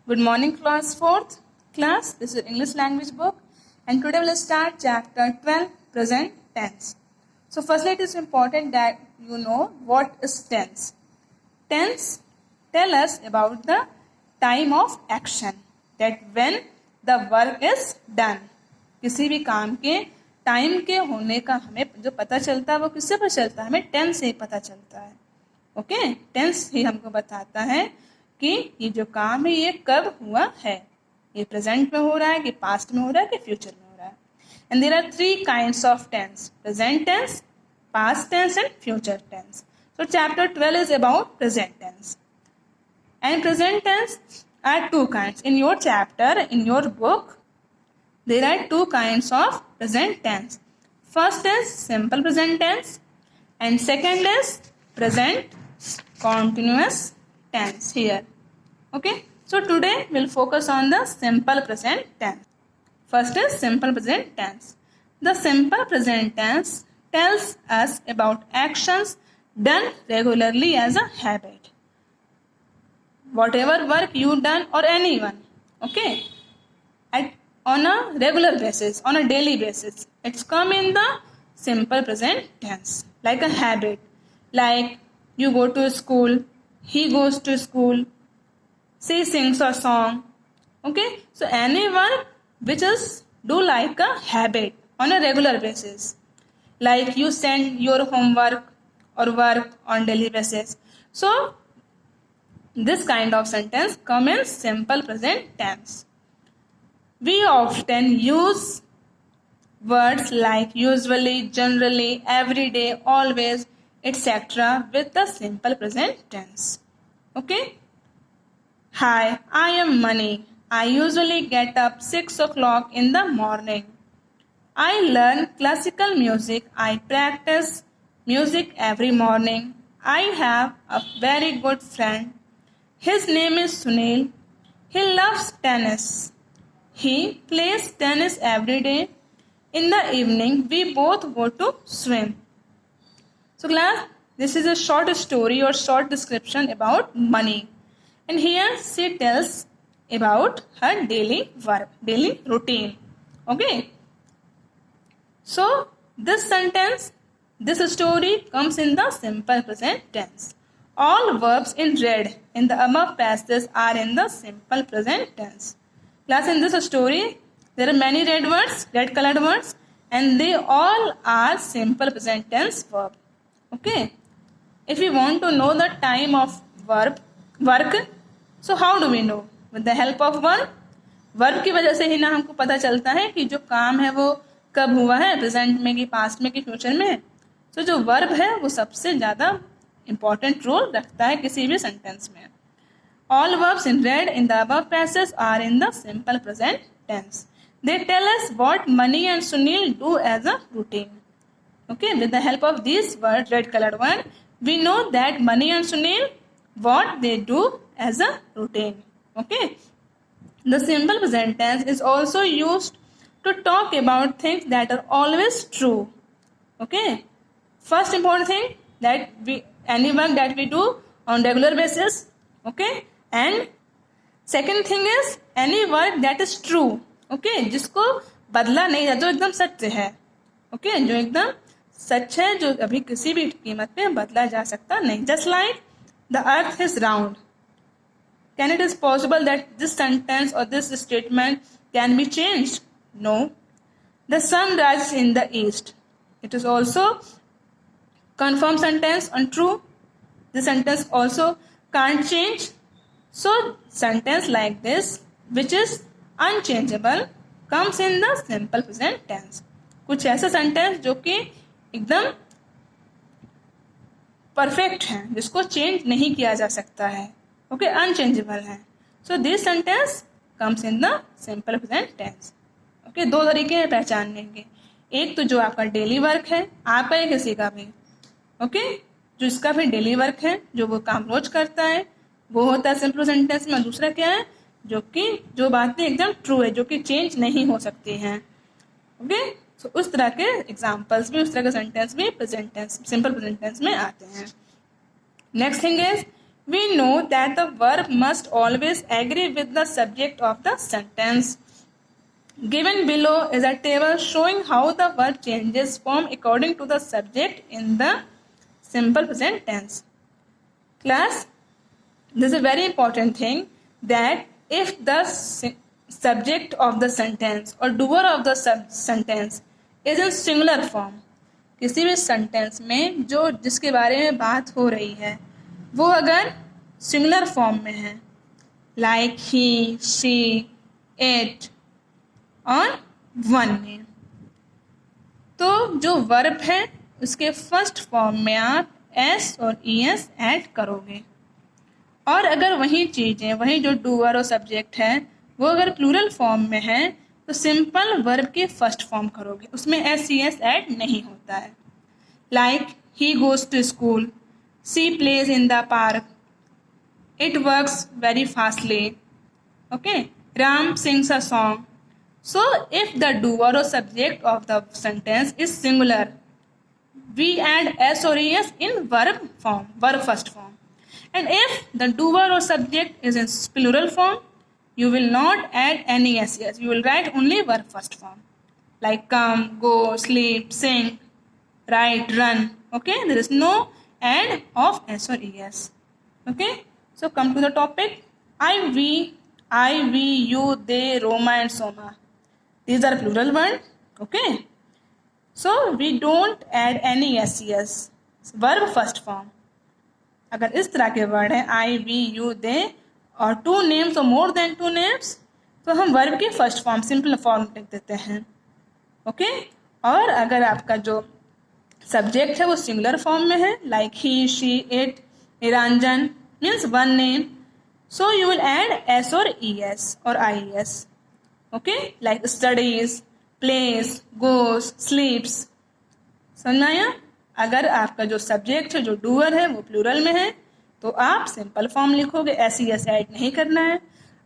Good morning, class 4th class. This is English language book, and today we'll start chapter 12, present tense. So firstly, it is important that you know what is tense. Tense tell us about the time of action, that when the work is done. किसी भी काम के time के होने का हमें जो पता चलता है वो किससे पता चलता है? हमें टेंस से ही पता चलता है. ओके, टेंस ही हमको बताता है कि ये जो काम है ये कब हुआ है, ये प्रेजेंट में हो रहा है कि पास्ट में हो रहा है कि फ्यूचर में हो रहा है. And there are 3 kinds of tense: present tense, past tense and future tense. So chapter 12 is about present tense. And present tense are 2 kinds. In your chapter, in your book, there are 2 kinds of present tense. First is simple present tense and second is present continuous tense here. Okay. So today we'll focus on the simple present tense. First is simple present tense. The simple present tense tells us about actions done regularly as a habit. Whatever work you done or anyone, okay, on a regular basis, on a daily basis, it's come in the simple present tense, like a habit. Like you go to school, he goes to school, she sings a song. Okay, so any work which is do like a habit on a regular basis. Like you send your homework or work on daily basis. So this kind of sentence come in simple present tense. We often use words like usually, generally, every day, always, etc. with the simple present tense. Okay? Hi, I am Mani. I usually get up 6 o'clock in the morning. I learn classical music. I practice music every morning. I have a very good friend. His name is Sunil. He loves tennis. He plays tennis every day. In the evening, we both go to swim. So class, this is a short story or short description about Mani. And here she tells about her daily work, daily routine. Okay. So this sentence, this story comes in the simple present tense. All verbs in red in the above passages are in the simple present tense. Class, in this story, there are many red words, red colored words, and they all are simple present tense verb. Okay. If we want to know the time of work, so how do we know? With the help of verb. Verb की वजह से ही ना हमको पता चलता है कि जो काम है वो कब हुआ है, प्रेजेंट में कि पास्ट में कि फ्यूचर में. तो जो वर्ब है वो सबसे ज़्यादा इंपॉर्टेंट रोल रखता है किसी भी सेंटेंस में. All verbs in red in the above passages are in the simple present tense. They tell us what Mani and Sunil do as a routine. Okay, with the help of these words, red colored one, we know that Mani and Sunil, what they do as a routine. Okay, the simple present tense is also used to talk about things that are always true. Okay, first important thing, that any work that we do on regular basis. Okay, and second thing is any work that is true. Okay, जिसको बदला नहीं है, जो एकदम सत्य है. Okay, जो एकदम सच है, जो अभी किसी भी कीमत पे बदला जा सकता नहीं. Just like the earth is round. Can it is possible that this sentence or this statement can be changed? No. The sun rises in the east. It is also confirmed sentence and true. The sentence also can't change. So sentence like this, which is unchangeable, comes in the simple present tense. कुछ ऐसा sentence जो कि एकदम perfect है, जिसको change नहीं किया जा सकता है. ओके, अनचेंजेबल है. So this sentence comes in the simple present tense. Okay, 2 तरीके हैं पहचानने के. एक तो जो आपका डेली वर्क है, आपका या किसी का भी. ओके, जो इसका भी डेली वर्क है, जो वो काम रोज करता है, वो होता है सिंपल प्रेजेंट टेंस में. दूसरा क्या है, जो कि जो बातें एकदम ट्रू है, जो कि चेंज नहीं हो सकती हैं. ओके, सो उस तरह के एग्जाम्पल्स भी, उस तरह के सेंटेंस भी present tense, simple present tense में आते हैं. Next thing is we know that the verb must always agree with the subject of the sentence. Given below is a table showing how the verb changes form according to the subject in the simple present tense. Class, this is a very important thing that if the subject of the sentence or doer of the sentence is in singular form, किसी भी sentence में जो जिसके बारे में बात हो रही है वो अगर सिंगुलर फॉर्म में है, लाइक ही, शी, इट और वन नेम, तो जो वर्ब है उसके फर्स्ट फॉर्म में आप एस और ई एस ऐड करोगे। और अगर वही चीज़ें, वही जो डूअर और सब्जेक्ट है वो अगर प्लूरल फॉर्म में है तो सिंपल वर्ब के फर्स्ट फॉर्म करोगे, उसमें एस ई एस ऐड नहीं होता है। Like he goes to school, she plays in the park, it works very fastly, okay, Ram sings a song. So if the doer or subject of the sentence is singular, we add s or es in verb form, verb first form. And if the doer or subject is in plural form, you will not add any s, es. You will write only verb first form. Like come, go, sleep, sing, write, run. Okay, there is no add of s or es. Okay, so come to the topic. I, we, you, they, Roma and Soma. These are plural words, okay? So we don't add any ses, verb first form. अगर इस तरह के word हैं I, we, you, they और two names और more than two names, तो हम verb की फर्स्ट फॉर्म सिंपल फॉर्म लिख देते हैं, ओके? और अगर आपका जो सब्जेक्ट है वो सिंगुलर फॉर्म में है, like he, she, it, Niranjan means one name, so you will add S और ई एस और I S, okay, like studies, place, goes, स्लीप्स। समझ आया? अगर आपका जो सब्जेक्ट है, जो डूअर है वो प्लूरल में है तो आप सिंपल फॉर्म लिखोगे, एस ई एस ऐड नहीं करना है।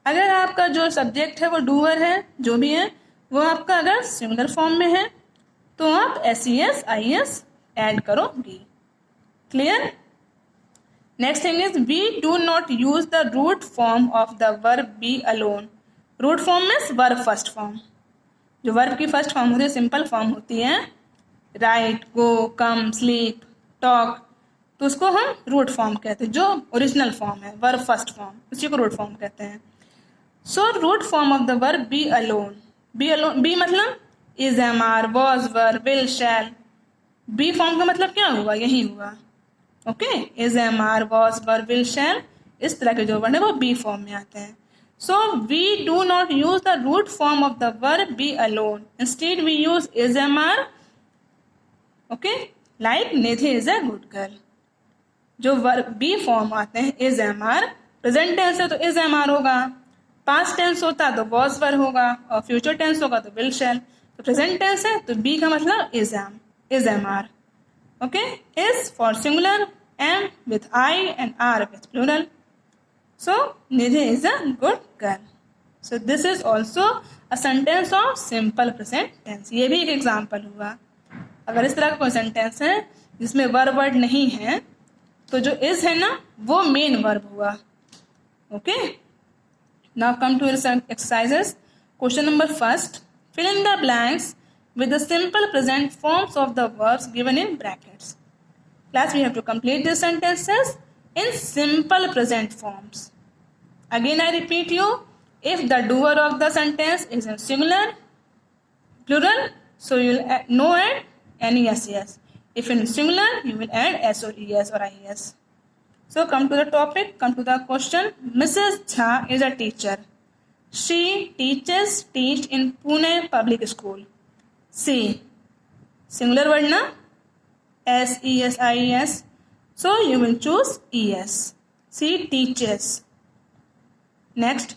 अगर आपका जो सब्जेक्ट है वो डूअर है, जो भी है वो आपका अगर सिंगुलर फॉर्म में है तो आप S E S, I S add करोगे। Clear? Next thing is we do not use the root form of the verb be alone. Root form means verb first form. जो वर्ब की first form होती है simple form होती है, right, go, come, sleep, talk, तो उसको हम root form कहते हैं, जो ओरिजिनल फॉर्म है, वर्ब फर्स्ट फॉर्म, उसी को रूट फॉर्म कहते हैं। So root form of the verb be alone. Be मतलब is, am, are, was, were, will, shall. Be form का मतलब क्या हुआ? यही हुआ, okay? Is, am, are, was, were, will, shall, इस तरह के जो वर्ड है वो बी फॉर्म में आते हैं। So we do not use the root form of the verb be alone. Instead we use is, am, are. Okay? Like Nidhi is a good girl. जो verb be form आते हैं is, am, are, present tense है तो is, am, are होगा, past tense होता तो was, were होगा, और future tense होगा तो will, shall। तो present tense है तो be का मतलब is, am, are. Okay? Is for singular, am with I and are with plural. So Nidhi is a good girl. So this is also a sentence of simple present tense. ये भी एक example हुआ। अगर इस तरह का कोई sentence है जिसमें वर्ड नहीं है तो जो इज है ना वो मेन वर्ब हुआ, okay? Now come to exercises. Question number first, fill in the blanks with the simple present forms of the verbs given in brackets. Class, we have to complete these sentences in simple present forms. Again I repeat you, if the doer of the sentence is in singular, plural, so you will add any ses. If in singular, you will add s or es or ies. So come to the topic, come to the question. Mrs. Jha is a teacher. She teach in Pune Public School. C, singular word na, s, es, ies, so you will choose es. She teaches. Next,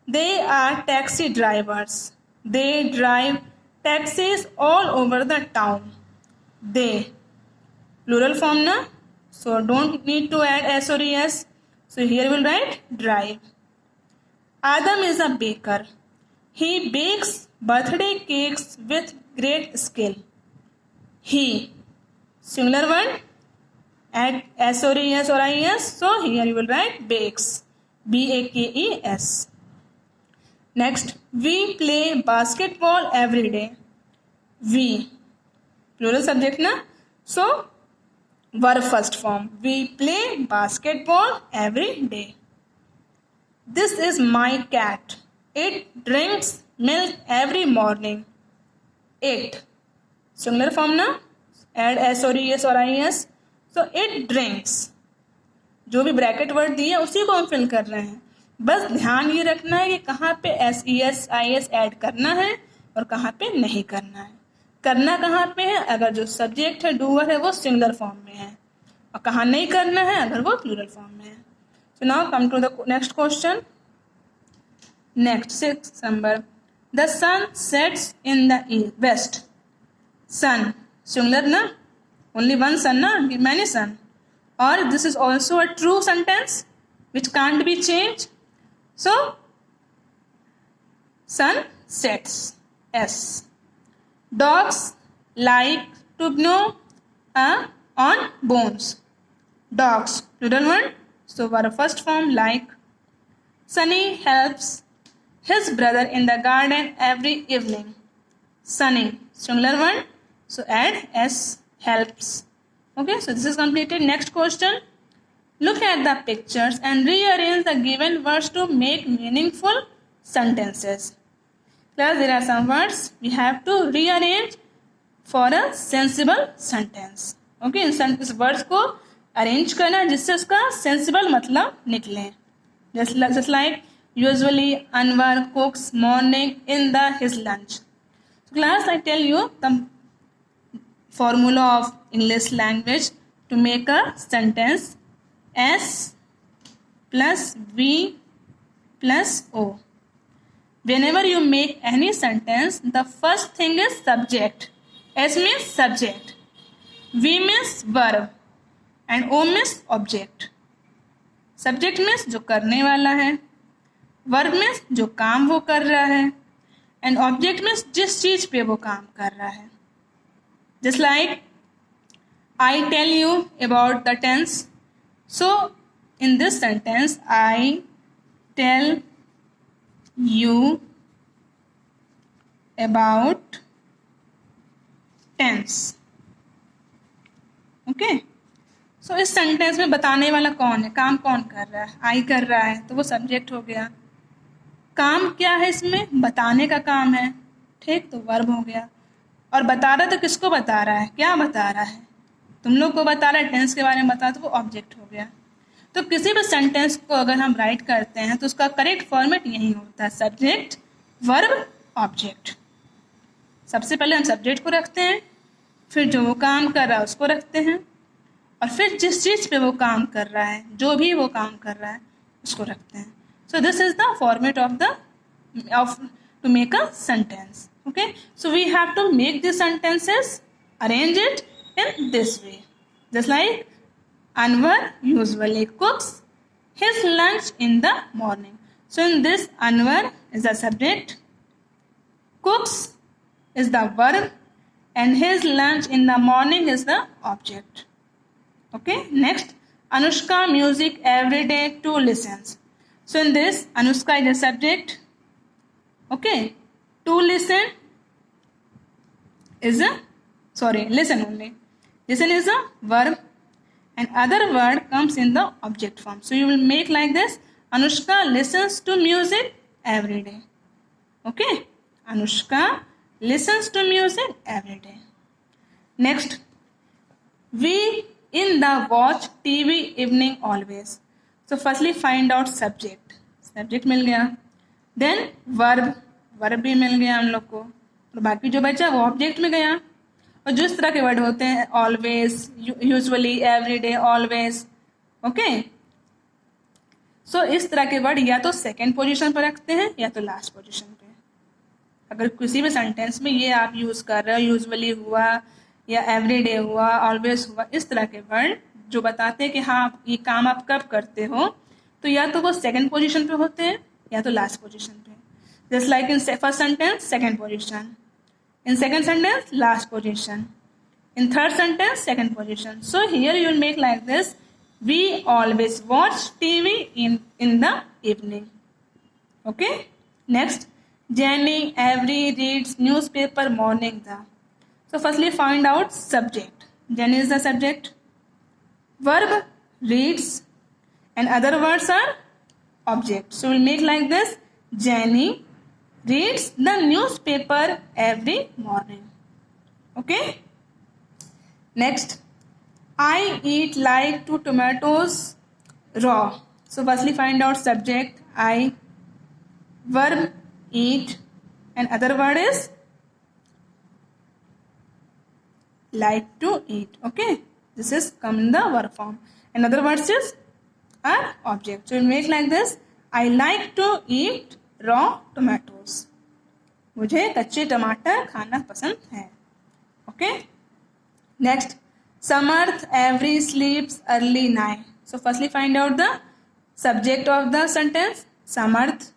they are taxi drivers. They drive taxis all over the town. They, plural form na, so don't need to add s or es, so here we will write drive. Adam is a baker. He bakes birthday cakes with great skill. He, singular word, add S or ES or IES. So here you will write bakes. BAKES. Next, we play basketball every day. We, plural subject na? So verb first form. We play basketball every day. This is my cat. It drinks milk every morning. It. Singular form na? Add S or ES or IES. So it drinks. जो भी bracket word दिए उसी को हम fill कर रहे हैं. बस ध्यान ये रखना है कि कहाँ पे SES IES ऐड करना है और कहाँ पे नहीं करना है. करना कहाँ पे है? अगर जो सब्जेक्ट है डूअर है वो सिंगुलर फॉर्म में है, और कहाँ नहीं करना है अगर वो प्लूरल फॉर्म में है. So now come to the next question. Next 6 number. The sun sets in the west. Sun singular ना, ओनली वन सन ना, मैनी सन. और this is also a true sentence which can't be changed. So sun sets. S. Dogs like to gnaw on bones. Dogs, plural one. So our first form like. Sunny helps his brother in the garden every evening. Sunny, singular one. So add S, helps. Okay, so this is completed. Next question. Look at the pictures and rearrange the given words to make meaningful sentences. Class, there are some words we have to rearrange for a sensible sentence. Okay, इस words को arrange करना जिससे उसका sensible मतलब निकले. Just like usually Anwar cooks morning in his lunch. So class, I tell you the formula of English language to make a sentence. S plus V plus O. Whenever you make any sentence, the first thing is subject. S means subject, V means verb, and O means object. Subject means जो करने वाला है, verb means जो काम वो कर रहा है, and object means जिस चीज पे वो काम कर रहा है. Just like I tell you about the tense. So in this sentence, I tell you about tense. Okay. So इस सेंटेंस में बताने वाला कौन है, काम कौन कर रहा है? I कर रहा है, तो वो सब्जेक्ट हो गया. काम क्या है इसमें? बताने का काम है, ठीक, तो वर्ब हो गया. और बता रहा तो किसको बता रहा है, क्या बता रहा है? तुम लोग को बता रहा है, टेंस के बारे में बता, तो वो ऑब्जेक्ट हो गया. तो किसी भी सेंटेंस को अगर हम राइट करते हैं तो उसका करेक्ट फॉर्मेट यही होता है, सब्जेक्ट वर्ब ऑब्जेक्ट. सबसे पहले हम सब्जेक्ट को रखते हैं, फिर जो वो काम कर रहा है उसको रखते हैं, और फिर जिस चीज़ पे वो काम कर रहा है, जो भी वो काम कर रहा है उसको रखते हैं. So this is the format of to make a sentence. Okay, so we have to make this sentences, arrange it in this way. Just like Anwar usually cooks his lunch in the morning. So in this, Anwar is the subject, cooks is the verb, and his lunch in the morning is the object. Okay, next, Anushka music every day to listens. So in this, Anushka is the subject. Okay, to listen is listen only. Listen is a verb and other word comes in the object form. So you will make like this. Anushka listens to music every day. Okay. Anushka listens to music every day. Next. We in the watch TV evening always. So firstly find out subject. Subject मिल गया. Then verb. Verb भी मिल गया हम लोग को. और बाकी जो बचा वो ऑब्जेक्ट में गया. और जो इस तरह के वर्ड होते हैं, always, usually, everyday, always. Okay, so इस तरह के वर्ड या तो सेकंड पोजीशन पर रखते हैं या तो लास्ट पोजीशन पे. अगर किसी भी सेंटेंस में ये आप यूज कर रहे हो, यूजुअली हुआ या एवरीडे हुआ, ऑलवेज हुआ, इस तरह के वर्ड जो बताते हैं कि हाँ ये काम आप कब करते हो, तो या तो वो सेकंड पोजीशन पे होते हैं या तो लास्ट पोजीशन पे. Just like in first sentence second position, in second sentence last position, In third sentence, second position. So here you will make like this. We always watch TV in the evening. Okay. Next, Jenny every reads newspaper morning the. So firstly find out subject. Jenny is the subject. Verb reads and other words are object. So we'll make like this. Jenny reads the newspaper every morning. Okay. Next, I eat like 2 tomatoes raw. So firstly find out subject I, verb eat and other word is like to eat. Okay, this is come in the verb form. And other words is are object. So we'll make like this. I like to eat raw tomatoes. मुझे कच्चे टमाटर खाना पसंद है. Okay. Next, Samarth every sleeps early night. So firstly find out the subject of the sentence, Samarth,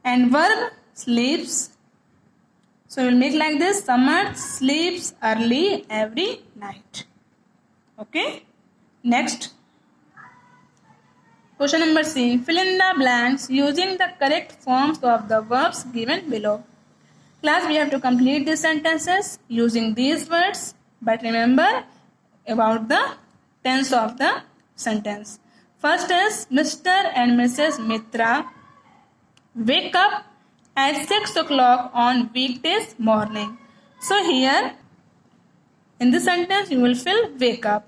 and verb sleeps. So we'll make like this. Samarth sleeps early every night. Okay. Next, question number C. Fill in the blanks using the correct forms of the verbs given below. Class, we have to complete these sentences using these words, but remember about the tense of the sentence. First is Mr. and Mrs. Mitra wake up at 6 o'clock on weekdays morning. So here in this sentence you will fill wake up.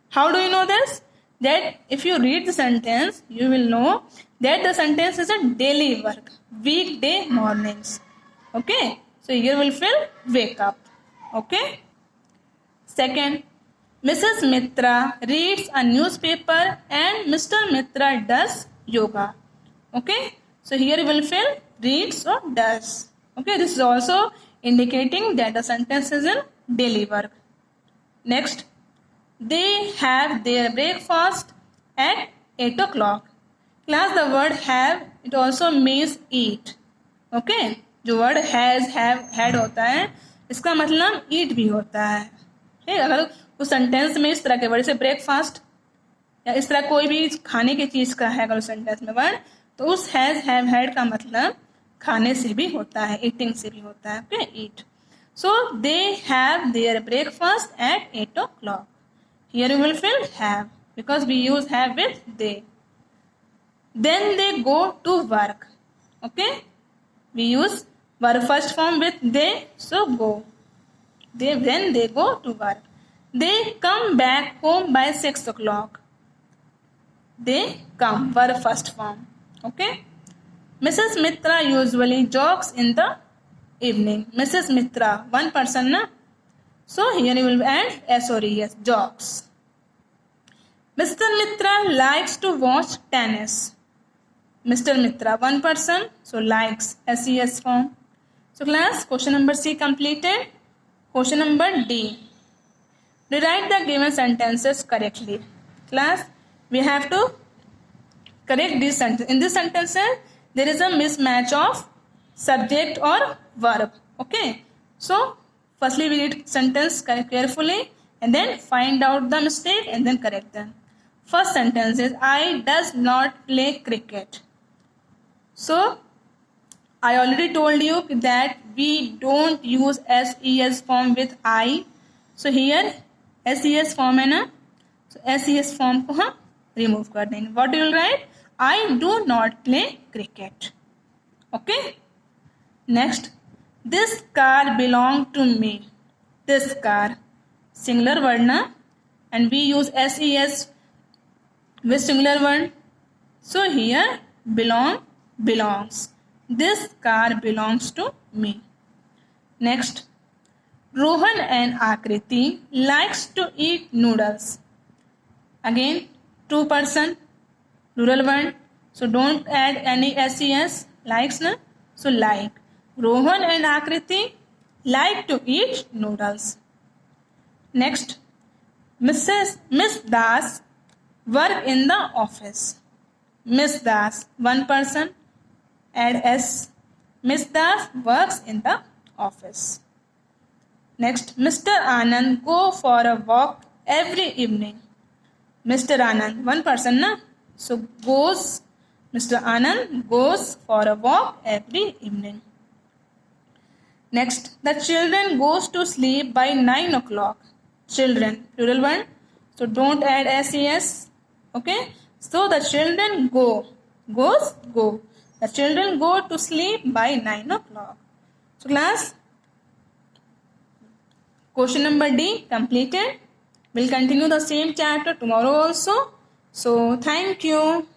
How do you know this? That if you read the sentence, you will know that the sentence is a daily work, weekday mornings. Okay, so here we'll fill wake up. Okay. Second, Mrs. Mitra reads a newspaper and Mr. Mitra does yoga. Okay, so here we will fill reads or does. Okay, this is also indicating that the sentence is in daily work. Next, they have their breakfast at 8 o'clock. Class, the word have, it also means eat. Okay, जो word has, have, had होता है, इसका मतलब eat भी होता है. ठीक, अगर उस सेंटेंस में इस तरह के वर्ड से ब्रेकफास्ट या इस तरह कोई भी खाने की चीज का है अगर उस सेंटेंस में वर्ड, तो उस हैज हैव हैड का मतलब खाने से भी होता है, ईटिंग से भी होता है. Okay, eat. So they have their breakfast at 8 o'clock. Here you will fill have because we use have with they. Then they go to work. Okay, we use verb first form with they, so go. Then they go to work. They come back home by 6 o'clock. They come, verb first form. Okay. Mrs. Mitra usually jogs in the evening. Mrs. Mitra, one person, na? So here you will add S-O-R-E-S, jogs. Mr. Mitra likes to watch tennis. Mr. Mitra, one person, so likes, S-E-S form. So class, question number C completed. Question number D. Rewrite the given sentences correctly. Class, we have to correct these sentences. In this sentence, there is a mismatch of subject or verb. Okay. So, firstly we read sentence carefully and then find out the mistake and then correct them. First sentence is, I does not play cricket. So, I already told you that we don't use SES form with I. So, here SES form है ना, so SES form को हम remove कर देंगे. What you will write? I do not play cricket. Okay. Next, this car belong to me. This car, singular word na, and we use SES with singular word. So here belong, belongs. This car belongs to me. Next, Rohan and Akriti likes to eat noodles. Again, two person, plural word. So don't add any SES, likes na. So like. Rohan and Akriti like to eat noodles. Next, Miss Das work in the office. Miss Das, one person, add S. Miss Das works in the office. Next, Mr. Anand go for a walk every evening. Mr. Anand, one person, na? So goes, Mr. Anand goes for a walk every evening. Next, the children goes to sleep by 9 o'clock. Children, plural one. So don't add ses. Okay. So the children go. Goes, go. The children go to sleep by 9 o'clock. So class, question number D completed. We'll continue the same chapter tomorrow also. So thank you.